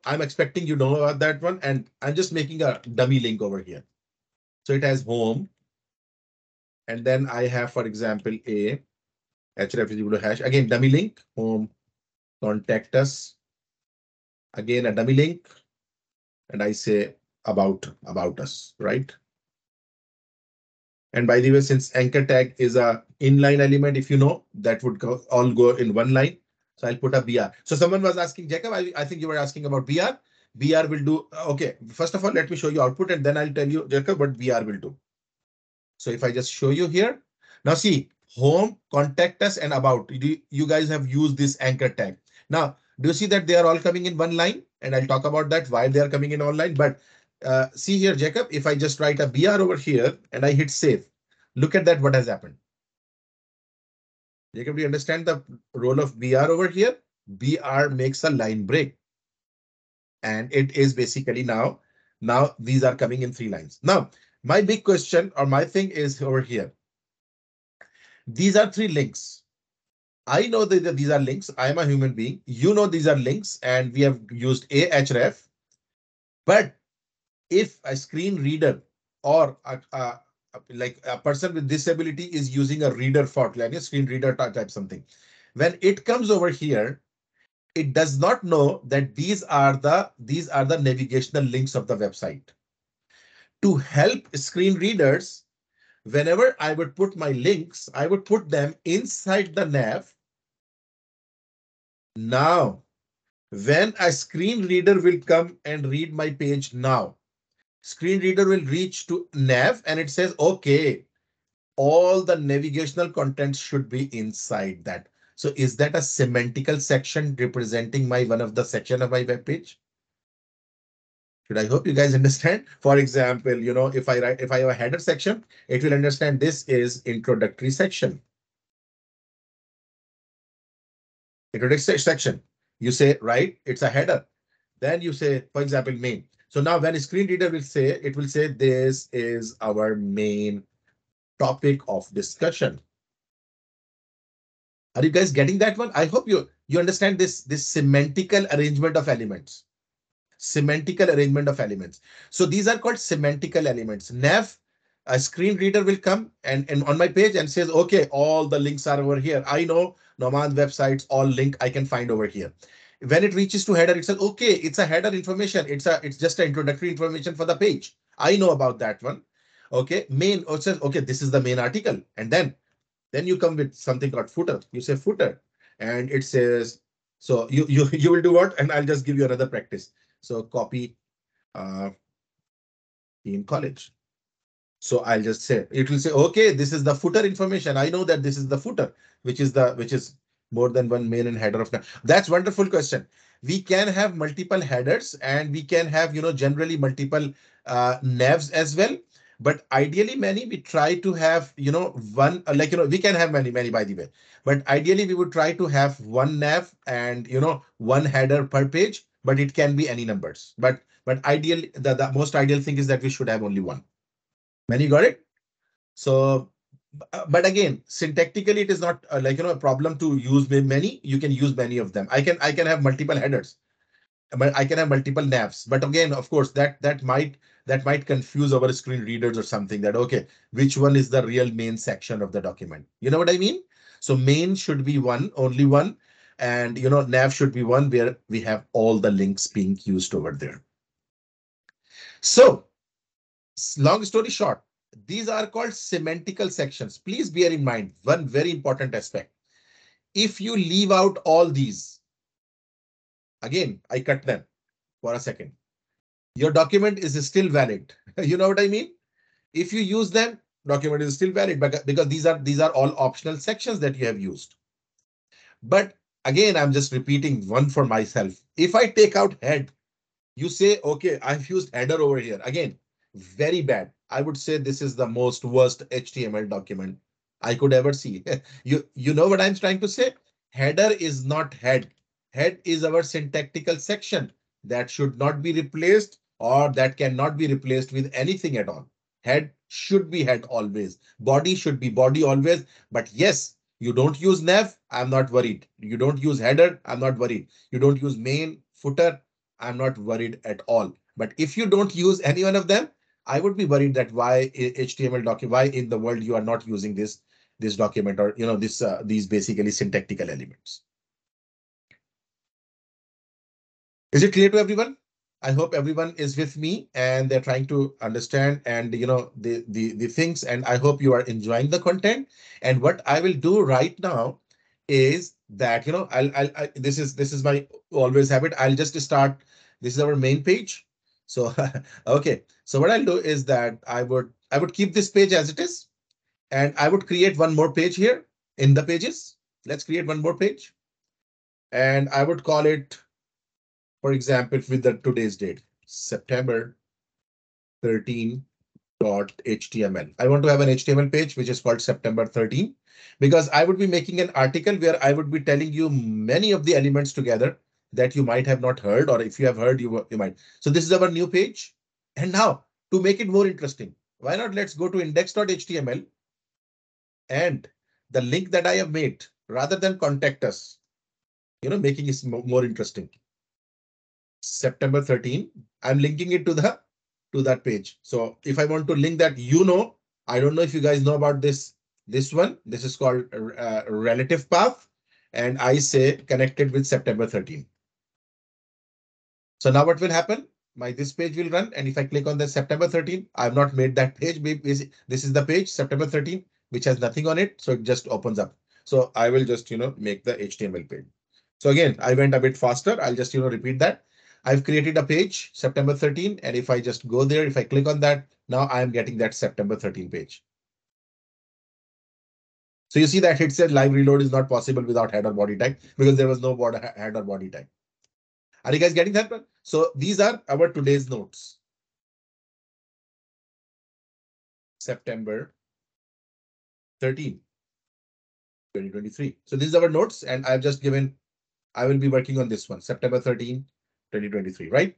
I'm expecting you know about that one, and I'm just making a dummy link over here. So it has home, and then I have, for example, a href is equal to hash. Again, dummy link, home, contact us. Again, a dummy link, and I say about us, right? And by the way, since anchor tag is a inline element, if you know, that would all go in one line. So I'll put a BR. So someone was asking, Jacob, I think you were asking about BR. BR will do, okay, first of all, let me show you output and then I'll tell you, Jacob, what BR will do. So if I just show you here, now see, home, contact us, and about. You guys have used this anchor tag. Now, do you see that they are all coming in one line? And I'll talk about that, why they are coming in online. But see here, Jacob, if I just write a BR over here and I hit save, look at that, what has happened. Jacob, do you understand the role of BR over here? BR makes a line break. And it is basically now these are coming in 3 lines. Now, my big question or my thing is over here. These are 3 links. I know that these are links. I am a human being. You know these are links and we have used ahref. But if a screen reader or like a person with disability is using a reader for like a screen reader type something, when it comes over here, it does not know that these are the navigational links of the website. To help screen readers, whenever I would put my links, I would put them inside the nav. Now, when a screen reader will come and read my page now, screen reader will reach to nav and it says, okay, all the navigational content should be inside that. So is that a semantical section representing my one of the section of my web page? Should I hope you guys understand? For example, if I have a header section, it will understand this is introductory section. Introductory section. You say, right, it's a header. Then you say, for example, main. So now when a screen reader will say, it will say this is our main topic of discussion. Are you guys getting that one? I hope you understand this semantical arrangement of elements. Semantical arrangement of elements. So these are called semantical elements. Nav, a screen reader will come and on my page and says, okay, all the links are over here. I know Noman's websites, all link I can find over here. When it reaches to header, it says, okay, it's a header information. It's just an introductory information for the page. I know about that one. Okay, main, it says, okay, this is the main article. And then you come with something called footer. You say footer, and it says, so you will do what? And I'll just give you another practice. So copy in college. So I'll just say, it will say, okay, this is the footer information. I know that this is the footer, which is more than one main and header of. That's wonderful question. We can have multiple headers and we can have, generally multiple navs as well. But ideally, many we try to have, one we can have many by the way. But ideally, we would try to have one nav and one header per page. But it can be any numbers. But ideally, the most ideal thing is that we should have only one. Many got it? So, but again, syntactically, it is not a problem to use many. You can use many of them. I can have multiple headers, but I can have multiple navs. But again, of course, that might confuse our screen readers or something. That okay, which one is the real main section of the document? You know what I mean? So main should be one, only one, and nav should be one where we have all the links being used over there. So long story short, these are called semantical sections. Please bear in mind one very important aspect. If you leave out all these, again, I cut them for a second. Your document is still valid. You know what I mean? If you use them, document is still valid because these are all optional sections that you have used. But again, I'm just repeating one for myself. If I take out head, you say, okay, I've used header over here. Again, very bad. I would say this is the most worst HTML document I could ever see. You know what I'm trying to say? Header is not head. Head is our syntactical section that should not be replaced or that cannot be replaced with anything at all. Head should be head always. Body should be body always. But yes, you don't use nav, I'm not worried. You don't use header, I'm not worried. You don't use main, footer, I'm not worried at all. But if you don't use any one of them, I would be worried that why HTML document, why in the world you are not using this document or these basically syntactical elements. Is it clear to everyone? I hope everyone is with me and they're trying to understand and the things, and I hope you are enjoying the content. And what I will do right now is that this is my always habit. I'll just start. This is our main page. So okay. So what I'll do is that I would keep this page as it is, and I would create one more page here in the pages. Let's create one more page, and I would call it, for example, with the today's date, September 13.html. I want to have an HTML page which is called September 13 because I would be making an article where I would be telling you many of the elements together that you might have not heard, or if you have heard, you might. So this is our new page. And now to make it more interesting, why not let's go to index.html and the link that I have made rather than contact us, making it more interesting. September 13, I'm linking it to that page. So if I want to link that, I don't know if you guys know about this one. This is called relative path, and I say connected with September 13. So now what will happen? This page will run, and if I click on the September 13, I've not made that page. This is the page September 13, which has nothing on it, so it just opens up. So I will just make the HTML page. So again, I went a bit faster. I'll just repeat that. I've created a page September 13, and if I just go there, if I click on that, now I'm getting that September 13 page. So you see that it said live reload is not possible without head or body tag because there was no head or body tag. Are you guys getting that one? So these are our today's notes. September 13, 2023. So this is our notes, and I've just given, I will be working on this one, September 13, 2023, right?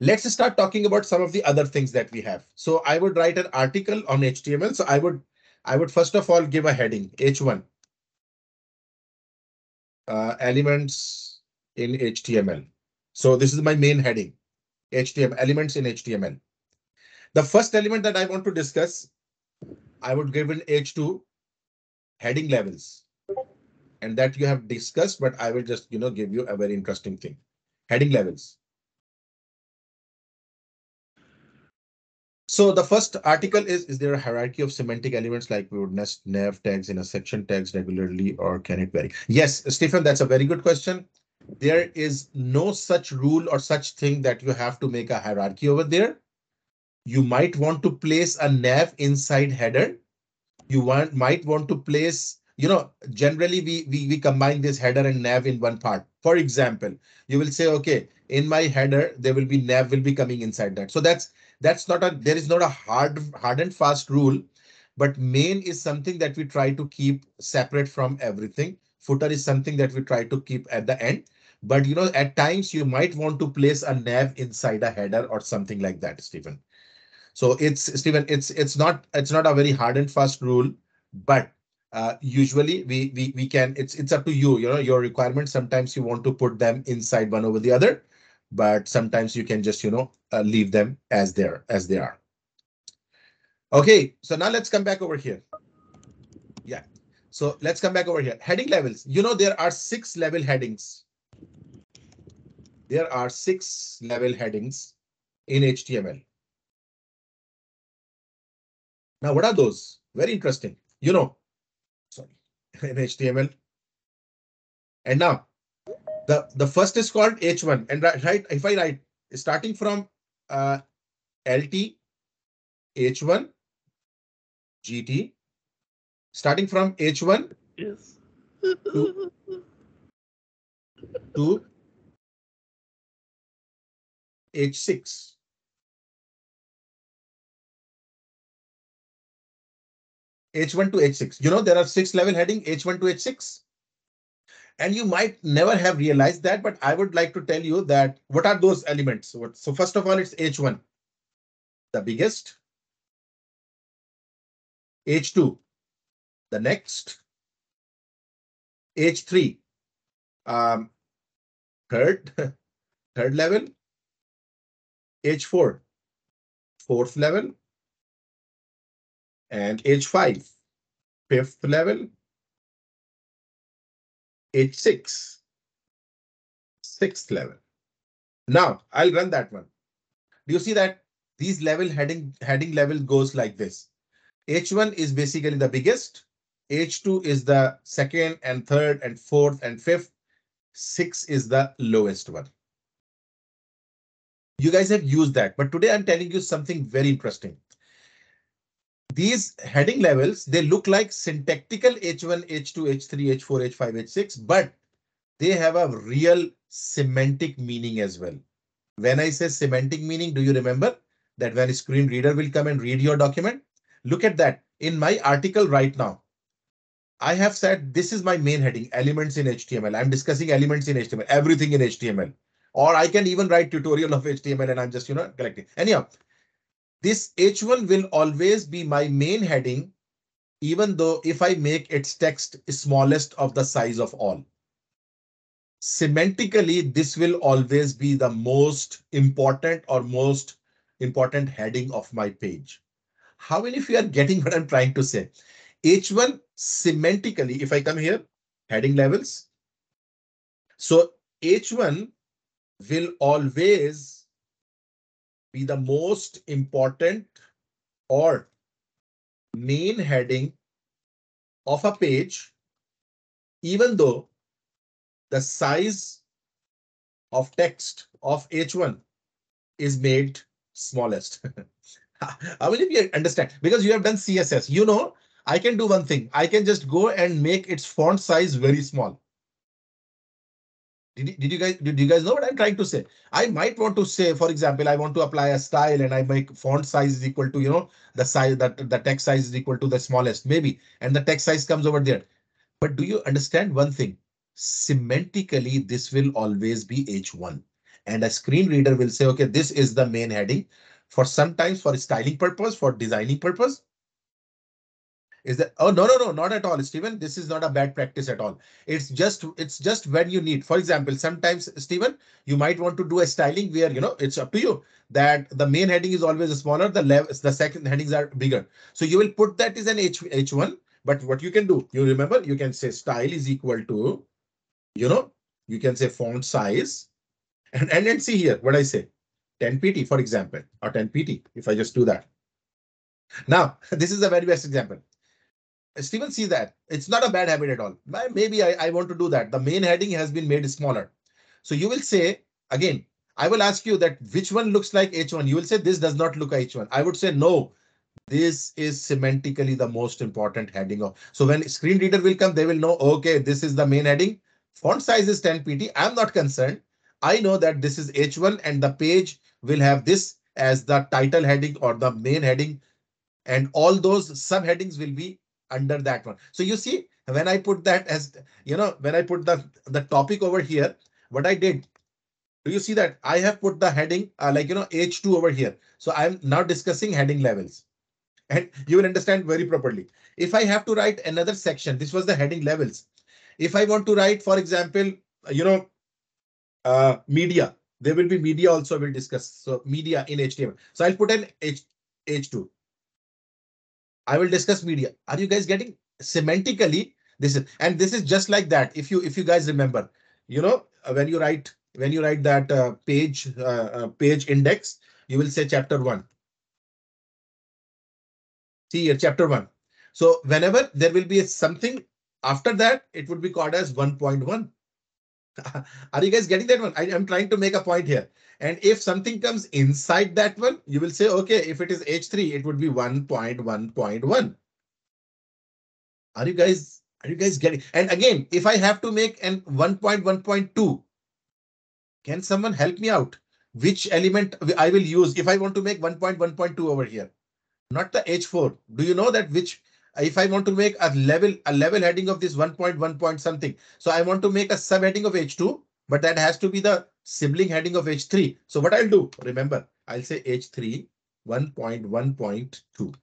Let's start talking about some of the other things that we have. So I would write an article on HTML. So I would first of all give a heading, H1, elements in HTML. So this is my main heading, HTML, elements in HTML. The first element that I want to discuss, I would give an H2, heading levels. And that you have discussed, but I will just, give you a very interesting thing. Heading levels. So the first article is there a hierarchy of semantic elements like we would nest nav tags in a section tags regularly, or can it vary? Yes, Stephen, that's a very good question. There is no such rule or such thing that you have to make a hierarchy over there. You might want to place a nav inside header. You might want to place, generally we combine this header and nav in one part. For example, you will say, okay, in my header, there will be nav will be coming inside that. So that's not there is not a hard and fast rule, but main is something that we try to keep separate from everything. Footer is something that we try to keep at the end. But at times you might want to place a nav inside a header or something like that, Stephen. So Stephen, it's not a very hard and fast rule, but usually we can, it's up to you, your requirements. Sometimes you want to put them inside one over the other, but sometimes you can just, leave them as they are. Okay, so now let's come back over here. Yeah, so let's come back over here. Heading levels. There are 6 level headings. There are 6 level headings in HTML. Now, what are those? Very interesting. Sorry, in HTML. And now the first is called H1. And right, if I write starting from LT, H1, GT, starting from H1 Yes. to H6. H1 to H6. There are 6 level heading H1 to H6. And you might never have realized that, but I would like to tell you that what are those elements? So first of all, it's H1, the biggest. H2, the next. H3, third, third level. H4, fourth level. And H5, fifth level. H6, sixth level. Now I'll run that one. Do you see that these heading level goes like this? H1 is basically the biggest. H2 is the second and third and fourth and fifth. 6 is the lowest one. You guys have used that, but today I'm telling you something very interesting. These heading levels, they look like syntactical H1, H2, H3, H4, H5, H6, but they have a real semantic meaning as well. When I say semantic meaning, do you remember that when a screen reader will come and read your document? Look at that. In my article right now, I have said this is my main heading, elements in HTML. I'm discussing elements in HTML, everything in HTML. Or I can even write tutorial of HTML and I'm just, collecting. Anyhow, this H1 will always be my main heading, even though if I make its text smallest of the size of all. Semantically, this will always be the most important heading of my page. How many of you are getting what I'm trying to say? H1 semantically, if I come here, heading levels. So H1 will always be the most important or main heading of a page, even though the size of text of H1 is made smallest. How many of you understand? Because you have done CSS, I can do one thing. I can just go and make its font size very small. Did you guys know what I'm trying to say? I might want to say, for example, I want to apply a style and I make font size is equal to, the size that the text size is equal to the smallest, maybe, and the text size comes over there. But do you understand one thing? Semantically, this will always be H1. And a screen reader will say, okay, this is the main heading. For sometimes for styling purpose, for designing purpose, is that, oh, no, not at all, Stephen. This is not a bad practice at all. It's just when you need. For example, sometimes, Stephen, you might want to do a styling where, it's up to you that the main heading is always smaller, the second headings are bigger. So you will put that as an H1. But what you can do, you remember, you can say style is equal to, you know, you can say font size and then see here what I say, 10 pt, for example, or 10 pt. If I just do that. Now, this is the very best example. Stephen, see that it's not a bad habit at all. Maybe I want to do that. The main heading has been made smaller. So you will say, again, I will ask you that which one looks like H1. You will say this does not look like H1. I would say no, this is semantically the most important heading of. So when screen reader will come, they will know, okay, this is the main heading. Font size is 10 pt. I'm not concerned. I know that this is H1 and the page will have this as the title heading or the main heading, and all those subheadings will be under that one. So you see, when I put that as, when I put the topic over here, what I did, do you see that I have put the heading H2 over here. So I'm now discussing heading levels, and you will understand very properly. If I have to write another section, this was the heading levels. If I want to write, for example, media, there will be media also will discuss. So media in HTML. So I'll put an H2. I will discuss media. Are you guys getting semantically? This is just like that. If you guys remember, when you write that page index, you will say chapter 1. See here, chapter 1. So whenever there will be something after that, it would be called as 1.1. Are you guys getting that one? I am trying to make a point here. And if something comes inside that one, you will say, okay, if it is H3, it would be 1.1.1. Are you guys getting? And again, if I have to make an 1.1.2, can someone help me out? Which element I will use if I want to make 1.1.2 over here? Not the H4. Do you know that if I want to make a level heading of this 1.1 point something, so I want to make a subheading of H2, but that has to be the sibling heading of H3. So what I'll do, remember, I'll say H3 1.1.2.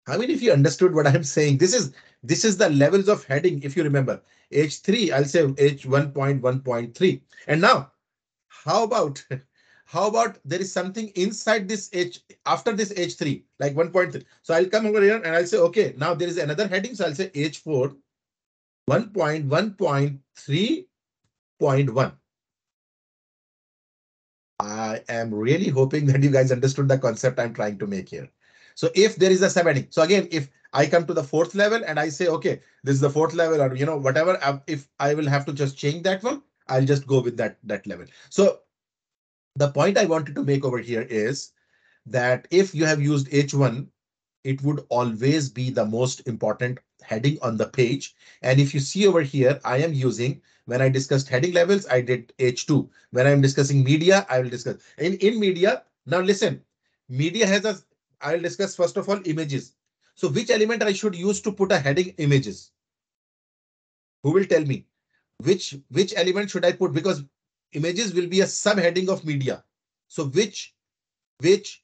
I mean, if you understood what I'm saying, this is the levels of heading. If you remember H3, I'll say H1.1.3. And now, how about there is something inside this H after this H3, like 1.3. So I'll come over here and I'll say, okay, now there is another heading. So I'll say H4 1.1.3.1. I am really hoping that you guys understood the concept I'm trying to make here. So if there is a subheading, so again, if I come to the fourth level and I say, okay, this is the fourth level, or whatever, if I will have to just change that one, I'll just go with that level. So the point I wanted to make over here is that if you have used H1, it would always be the most important heading on the page. And if you see over here, I am using, when I discussed heading levels, I did H2. When I'm discussing media, I will discuss in media. Now listen, media has I'll discuss first of all images. So which element I should use to put a heading images? Who will tell me? Which element should I put? Because images will be a subheading of media. So which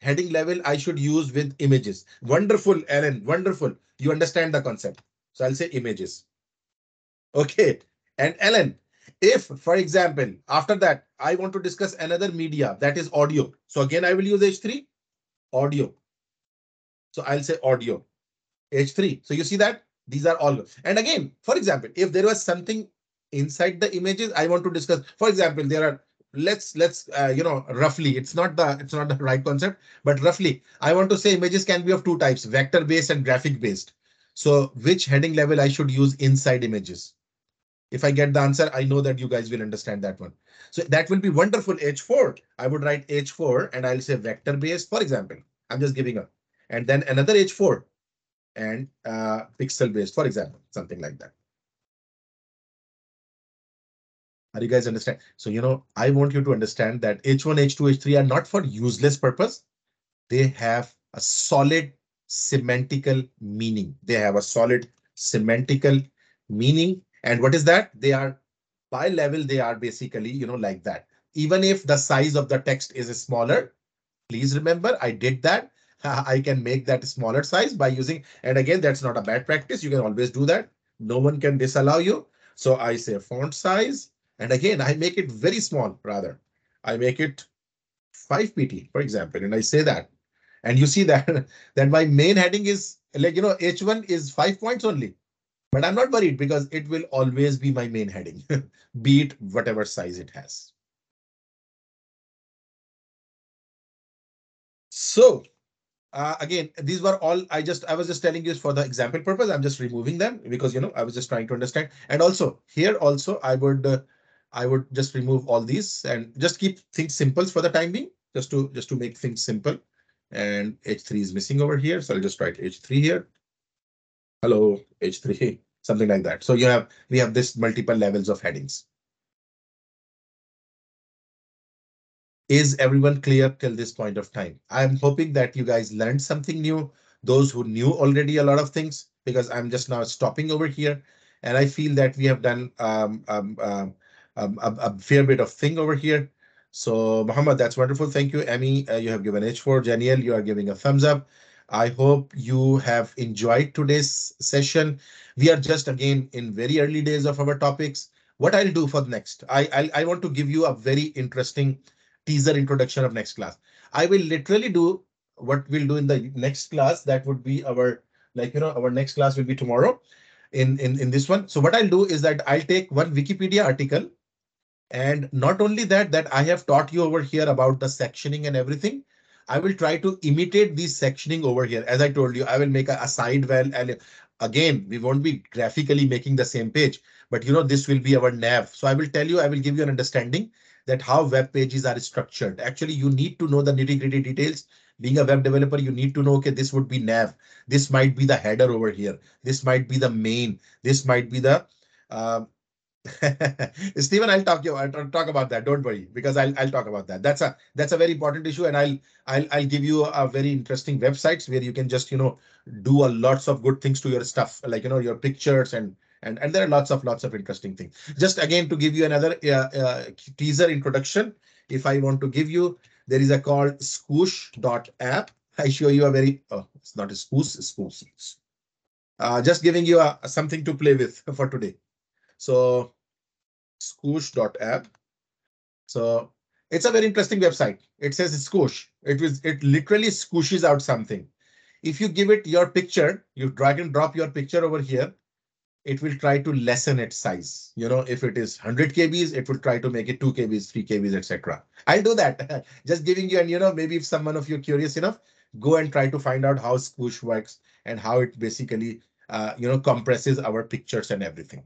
heading level I should use with images? Wonderful, Ellen. Wonderful. You understand the concept. So I'll say images. Okay. And Ellen, if, for example, after that, I want to discuss another media, that is audio. So again, I will use H3, audio. So I'll say audio, H3. So you see that these are all. And again, for example, if there was something inside the images I want to discuss, for example, there are, let's roughly, it's not the right concept, but roughly I want to say images can be of two types, vector based and graphic based. So which heading level I should use inside images? If I get the answer, I know that you guys will understand that one. So that will be wonderful. H4, I would write H4 and I'll say vector based, for example. I'm just giving up. And then another H4. and pixel based, for example, something like that. Are you guys understand? So, I want you to understand that H1, H2, H3 are not for useless purpose. They have a solid semantical meaning. They have a solid semantical meaning. And what is that? They are by level, they are basically, like that. Even if the size of the text is smaller, please remember I did that. I can make that smaller size by using, and again, that's not a bad practice. You can always do that. No one can disallow you. So I say font size, and again, I make it very small rather. I make it 5 pt, for example, and I say that. And you see that that my main heading is like, H1 is 5 points only. But I'm not worried because it will always be my main heading, be it whatever size it has. So again, these were all I was just telling you for the example purpose. I'm just removing them because I was just trying to understand. And also here also I would just remove all these and just keep things simple for the time being, just to make things simple. And H3 is missing over here, so I'll just write H3 here. Hello, H3, something like that. So we have this multiple levels of headings. Is everyone clear till this point of time? I'm hoping that you guys learned something new, those who knew already a lot of things, because I'm just now stopping over here. And I feel that we have done a fair bit of thing over here. So Muhammad, that's wonderful. Thank you. Emmy, you have given H4. Janiel, you are giving a thumbs up. I hope you have enjoyed today's session. We are just again in very early days of our topics. What I'll do for the next, I want to give you a very interesting teaser introduction of next class. I will literally do what we'll do in the next class. That would be our, our next class will be tomorrow in this one. So what I'll do is that I'll take one Wikipedia article, and not only that I have taught you over here about the sectioning and everything. I will try to imitate the sectioning over here. As I told you, I will make a side well, and again, we won't be graphically making the same page, but this will be our nav. So I will give you an understanding that how web pages are structured. Actually, you need to know the nitty-gritty details. Being a web developer, you need to know, okay, this would be nav. This might be the header over here. This might be the main. This might be the Stephen, I'll talk about that. Don't worry, because I'll talk about that. That's a very important issue, and I'll give you a very interesting websites where you can just do a lots of good things to your stuff, like your pictures and there are lots of interesting things. Just again to give you another teaser introduction, if I want to give you, there is a called Skoosh.app. I show you a very it's not a Skoosh, it's Skoosh. Just giving you something to play with for today. So Skoosh.app. So it's a very interesting website. It says Skoosh. It literally scooshes out something. If you give it your picture, you drag and drop your picture over here, it will try to lessen its size. If it is 100 kbs, it will try to make it 2 kbs, 3 kbs, etc. I'll do that. Just giving you, and maybe if someone of you curious enough, go and try to find out how Skoosh works and how it basically, compresses our pictures and everything.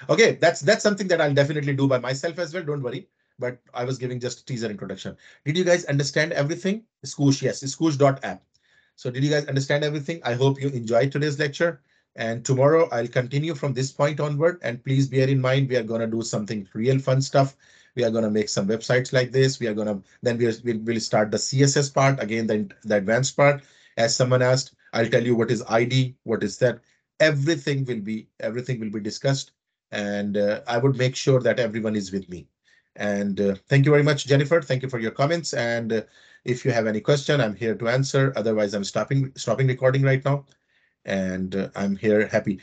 Okay, that's something that I'll definitely do by myself as well. Don't worry. But I was giving just a teaser introduction. Did you guys understand everything? Skoosh, yes, Skoosh.app. So did you guys understand everything? I hope you enjoyed today's lecture. And tomorrow I'll continue from this point onward. And please bear in mind, we are going to do something real fun stuff. We are going to make some websites like this. We are going to, then we'll start the CSS part, again, then the advanced part. As someone asked, I'll tell you what is ID, what is that. Everything will be discussed, and I would make sure that everyone is with me. And thank you very much, Jennifer. Thank you for your comments. And if you have any question, I'm here to answer. Otherwise, I'm stopping recording right now, and I'm here happy.